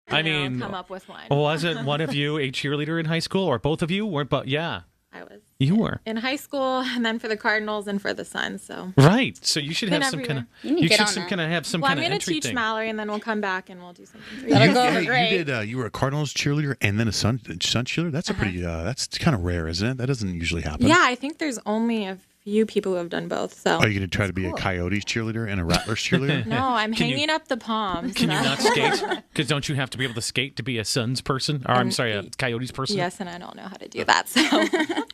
I mean, come up with one. Wasn't one of you a cheerleader in high school, or both of you were? But yeah, I was. You were in high school, and then for the Cardinals and for the Suns. So right. So you should have some kind of. You should have some well, kind of I'm entry going to teach thing. Mallory, and then we'll come back and we'll do something. For you. That'll go over great. You did. You were a Cardinals cheerleader and then a Sun cheerleader. That's a pretty. That's kind of rare, isn't it? That doesn't usually happen. Yeah, I think there's only a few people who have done both. So are you going to try to be a Coyotes cheerleader and a Rattlers cheerleader? No, I'm hanging up the palms. Can you not skate? Because don't you have to be able to skate to be a Suns person? Or I'm sorry, a Coyotes person? Yes, and I don't know how to do that.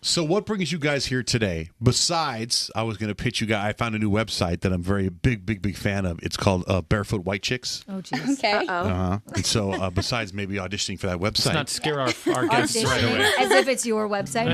So what brings you guys here today? Besides, I was going to pitch you guys. I found a new website that I'm very big fan of. It's called Barefoot White Chicks. Oh, jeez. Okay. And so besides maybe auditioning for that website. Let's not scare our guests right away. As if it's your website.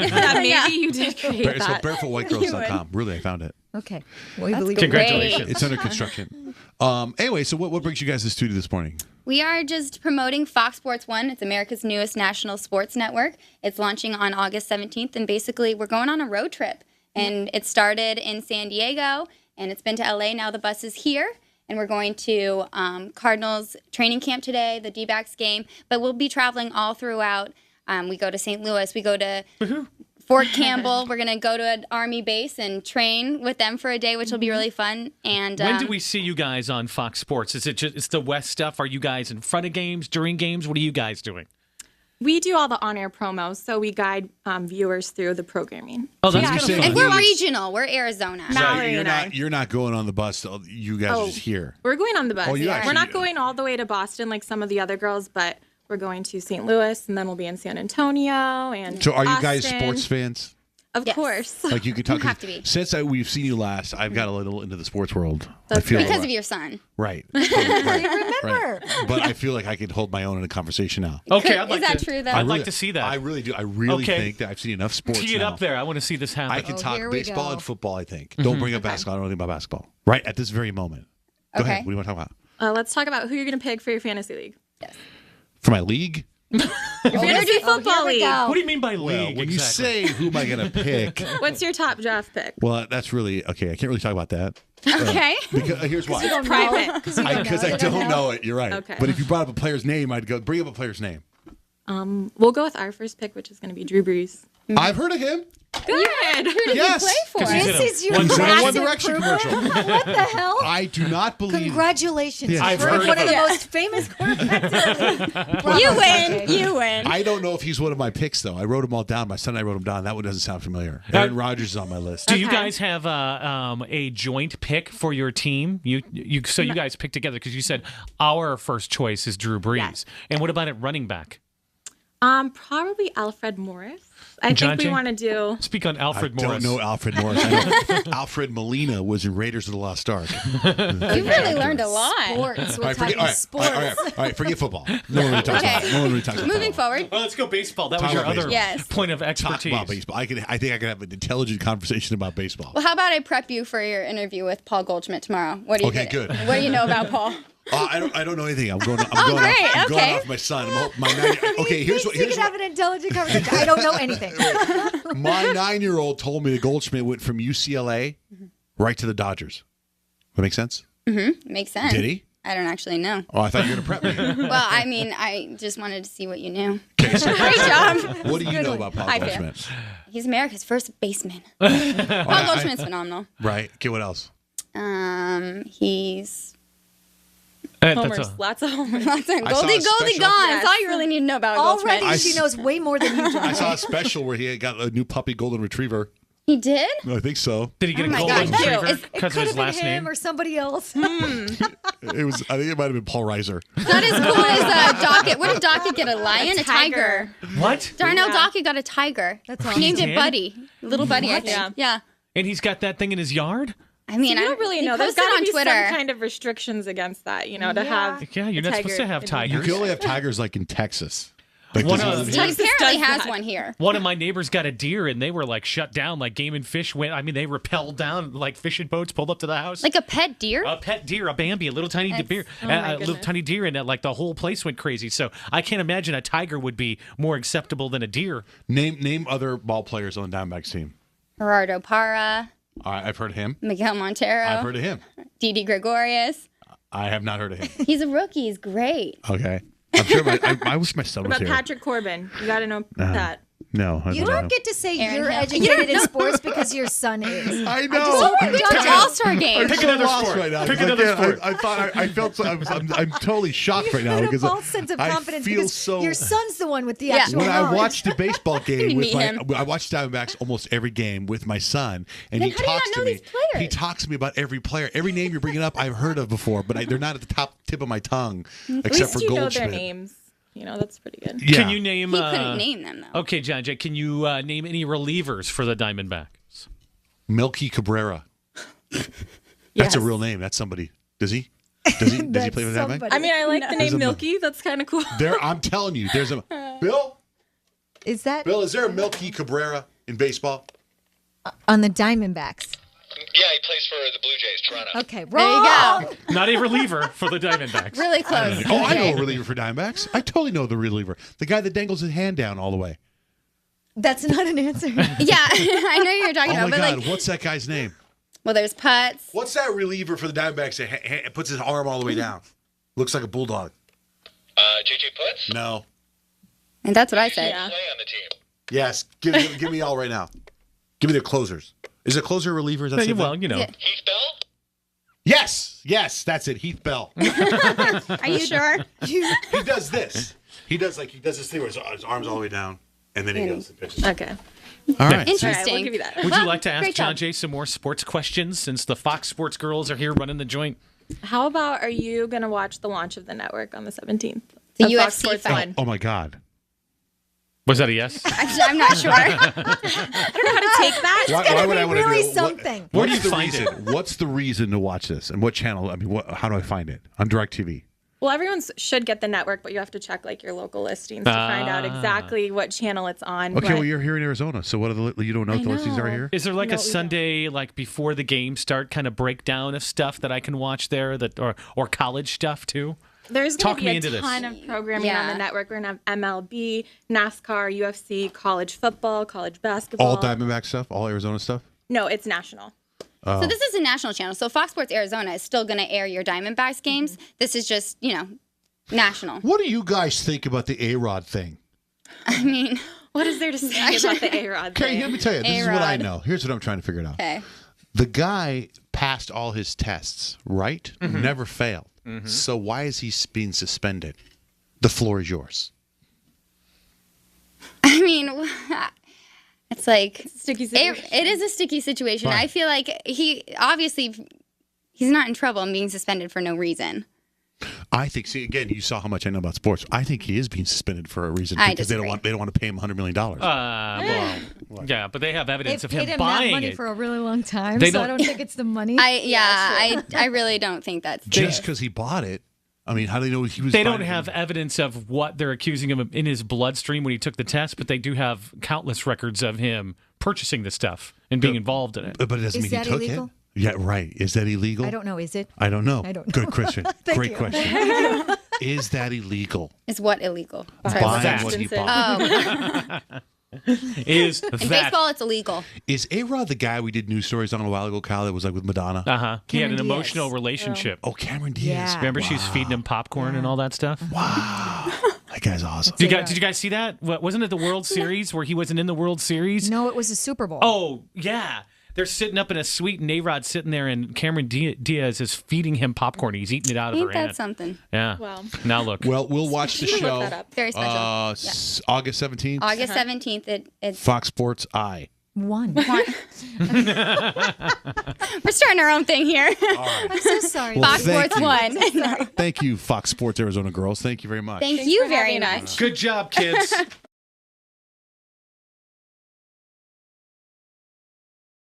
Yeah, maybe you did create It's that. called barefootwhitegirls.com. Really, I found it. Okay. Well, we Congratulations. It's under construction. Anyway, so what brings you guys to the studio this morning? We are just promoting Fox Sports 1. It's America's newest national sports network. It's launching on August 17th, and basically we're going on a road trip. And it started in San Diego, and it's been to LA. Now the bus is here, and we're going to Cardinals training camp today, the D-backs game. But we'll be traveling all throughout. We go to St. Louis. We go to Fort Campbell. We're going to go to an Army base and train with them for a day, which will be really fun. And when do we see you guys on Fox Sports? Is it just it's the West stuff? Are you guys in front of games, during games? What are you guys doing? We do all the on-air promos, so we guide viewers through the programming. Oh, that's good. And we're regional. We're Arizona. Mallory You're not going on the bus. You guys are just here. We're going on the bus. Oh, you actually- We're not going all the way to Boston like some of the other girls, but we're going to St. Louis, and then we'll be in San Antonio and So are you guys Austin. sports fans? Of Yes. course. Like you could talk. Have to be. Since we've seen you last, I've got a little into the sports world. That's good. Because of your son. Right. remember. But I feel like I could hold my own in a conversation now. Okay, Is that true, though? I'd like to see that. I really do. I really Okay. think that I've seen enough sports Tee it now. up there. I want to see this happen. I can Oh, talk here we baseball go. and football, I think. Don't bring up basketball. I don't know anything about basketball. Right at this very moment. Go Okay. ahead. What do you want to talk about? Let's talk about who you're going to pick for your fantasy league. For my league? Fantasy football league. What do you mean by Well, league? when exactly? you say who am I going to pick, What's your top draft pick? well, that's really, okay, I can't really talk about that. Okay. Because, here's why. Private. Because I don't know it. You're right. Okay. But if you brought up a player's name, I'd go bring up a player's name. We'll go with our first pick, which is going to be Drew Brees. I've heard of him. Good. Yes. Play for 'Cause he's us. in This is your He's in a massive One Direction improvement. commercial. What the hell? I do not believe. Congratulations. Yeah. I've You're heard one of of the him. most famous quarterbacks in the league. Bravo, You Johnjay. win. You win. I don't know if he's one of my picks, though. I wrote them all down. My son and I wrote them down. That one doesn't sound familiar. Aaron Rodgers is on my list. Do you guys have a joint pick for your team? You guys pick together because you said our first choice is Drew Brees. Yes. And what about at running back? Probably Alfred Morris. I think we Johnjay? want to do. Speak on I Alfred Morris. don't know Alfred Morris. I know Alfred Molina was in Raiders of the Lost Ark. You really learned a lot. Sports. We're All right, talking sports. all right, forget football. No one really talks about it. No one really talks about Moving football. forward. Well, let's go baseball. That Talk was your about other baseball. Yes. point of Talk expertise. about baseball. I think I could have an intelligent conversation about baseball. Well, how about I prep you for your interview with Paul Goldschmidt tomorrow? What do you Okay, think? good. What do you know about Paul? I don't know anything. I'm going. great, I'm going okay. off my son. Okay, here's Thinks what. you Here's can have what. an intelligent conversation. I don't know anything. My 9-year-old told me that Goldschmidt went from UCLA right to the Dodgers. That make sense? Makes sense. Did he? I don't actually know. Oh, I thought you were going to prep me. Well, I mean, I just wanted to see what you knew. Okay, so Great job. what do you know about Paul I feel. Goldschmidt? He's America's first baseman. Paul Goldschmidt's phenomenal. Right. Okay, what else? He's That's Homers. Lots of homers. Goldie saw a Goldie special- gone. Yes. That's all you really need to know about Goldschmidt. Already, she knows way more than you, John. I saw a special where he got a new puppy golden retriever. He did? I think so. Did he get Oh a my golden God, retriever cute. because of Could his have been last him name? or somebody else. It was. I think it might have been Paul Reiser. Not as cool as Dockett. What did Dockett get? A lion? A tiger? What? Darnell Yeah. Dockett got a tiger. That's He named He it did? Buddy. Little Buddy, I think. Yeah. Yeah. And he's got that thing in his yard? I mean, I don't really he know. There's posted got to on be Twitter. some kind of restrictions against that, to have. Yeah, you're a not supposed to have in- You tigers. can only have tigers like in Texas. Like One this of- is- He Texas apparently does has that. one here. One of my neighbors got a deer, and they were like shut down, like Game and Fish went. I mean, they rappelled down like fishing boats, pulled up to the house. Like a pet deer? A pet deer, a Bambi, a little tiny deer, oh my a little goodness. tiny deer, and like the whole place went crazy. So I can't imagine a tiger would be more acceptable than a deer. Name other ball players on the Diamondbacks team. Gerardo Parra, I've heard of him. Miguel Montero, I've heard of him. Didi Gregorius. I have not heard of him. He's a rookie. He's great. Okay. I'm sure. I wish my son What was about here. Patrick Corbin? You got to know that. No, I You don't know. don't get to say Aaron you're Hill. educated in sports because your son is. I know. It's an all-star game. Pick so another lost sport. right now. Pick I another can't- sport. I thought I felt. I'm totally shocked right now You have a because false sense of confidence I feel because so. your son's the one with the Yeah. actual When I knowledge. watched the baseball game with Meet him. I watched Diamondbacks almost every game with my son, and Then he how do you talks not to know me. these players? He talks to me about every player, every name you're bringing up. I've heard of before, but they're not at the tip of my tongue, At except least for you know Goldschmidt. their names. You know, that's pretty good. Yeah. Can you name? He couldn't name them, though. Okay, Johnjay, can you name any relievers for the Diamondbacks? Milky Cabrera? Yes. That's a real name. That's somebody. Does he? Does he play That's for the Diamondbacks? somebody. I mean, I like the There's name a- Milky. That's kind of cool. I'm telling you, there's a Bill. Is that Bill, is there a Milky Cabrera in baseball? on the Diamondbacks? Yeah, he plays for the Blue Jays, Toronto. Okay, There you wrong. go. Not a reliever for the Diamondbacks. Really close. Oh, I know a reliever for Diamondbacks. I totally know the reliever. The guy that dangles his hand down all the way. That's not an answer. Yeah, I know you're talking Oh about, my but God, what's that guy's name? well, there's putts. What's that reliever for the Diamondbacks that puts his arm all the way down? Looks like a bulldog. JJ Putz? No. And that's what I said. Yeah. Play on the team. Yes. Give me all right now. Give me the closers. Is it closer or reliever? Is that the same Well, thing? you know. Yeah. Heath Bell? Yes, that's it. Heath Bell. Are you sure? He does this. He does this thing where his arm's all the way down, and then he goes and pitches. Okay. All right. All right, Interesting. we'll give you that. Would you like to ask Great job. Johnjay some more sports questions since the Fox Sports girls are here running the joint? How about are you going to watch the launch of the network on the 17th? The Of Fox UFC Sports fight. 1. Oh my God. Was that a yes? I'm not sure. I don't know how to take that. Why would I want to really do it? something. Where do What's you the find reason? it? What's the reason to watch this, and what channel? I mean, how do I find it on DirecTV? Well, everyone should get the network, but you have to check like your local listings to find out exactly what channel it's on. Okay, but- well you're here in Arizona, so what are you don't know what the listings are know. here? Is there like No, a we don't. Sunday, like before the game start, kind of breakdown of stuff that I can watch there, that or college stuff too? There's Talk going me to into be a this. ton of programming on Yeah. the network. We're going to have MLB, NASCAR, UFC, college football, college basketball. All Diamondback stuff, all Arizona stuff. No, it's national. So this is a national channel. So Fox Sports Arizona is still going to air your Diamondbacks games. This is just, national. What do you guys think about the A-Rod thing? I mean, What is there to say about the A-Rod Okay, thing? let me tell you. This is what I A-Rod. know. Here's what I'm trying to figure it out. okay. The guy passed all his tests, right? Mm-hmm. Never failed. So why is he being suspended? The floor is yours. I mean, it's like Sticky situation. it is a sticky situation. Fine. I feel like he's not in trouble and being suspended for no reason. I think. See, again, you saw how much I know about sports. I think he is being suspended for a reason I because they disagree. don't want to pay him $100 million. Yeah, but they have They've evidence of paid him him that buying money it. for a really long time, They so I don't- don't think it's the money. I really don't think that's Just because he bought it. I mean, how do they know he was? They don't buying it? have evidence of what they're accusing him of in his bloodstream when he took the test, but they do have countless records of him purchasing the stuff and being involved in it. But it doesn't Is mean he that took illegal? it. Yeah, right. Is that illegal? I don't know. Is it? I don't know. I don't know. Good question. Thank Great you. question. Is that illegal? is what illegal. Buying that. what he Substances. bought. Is In that baseball, it's illegal. Is A-Rod the guy we did news stories on a while ago, Kyle, that was like with Madonna? He had an Cameron emotional Diaz. relationship. Oh, Cameron Diaz. Yeah. Remember, she's feeding him popcorn and all that stuff. Wow. That guy's awesome. Did you guys see that? Wasn't it the World Series where he wasn't in the World Series? No, it was a Super Bowl. Oh, yeah. They're sitting up in a suite, and A-Rod's sitting there, and Cameron Diaz is feeding him popcorn. He's eating it out of Ain't her that hand. something? Yeah. Wow. Now look. Well, we'll watch the You can show. look that up. Very special. August 17th. August 17th. It's Fox Sports I. One. we're starting our own thing here. I'm so sorry. Well, Fox thank Sports you. 1. Thank you, Fox Sports Arizona girls. Thank you very much. Thank Thanks you for very having us. much. Good job, kids.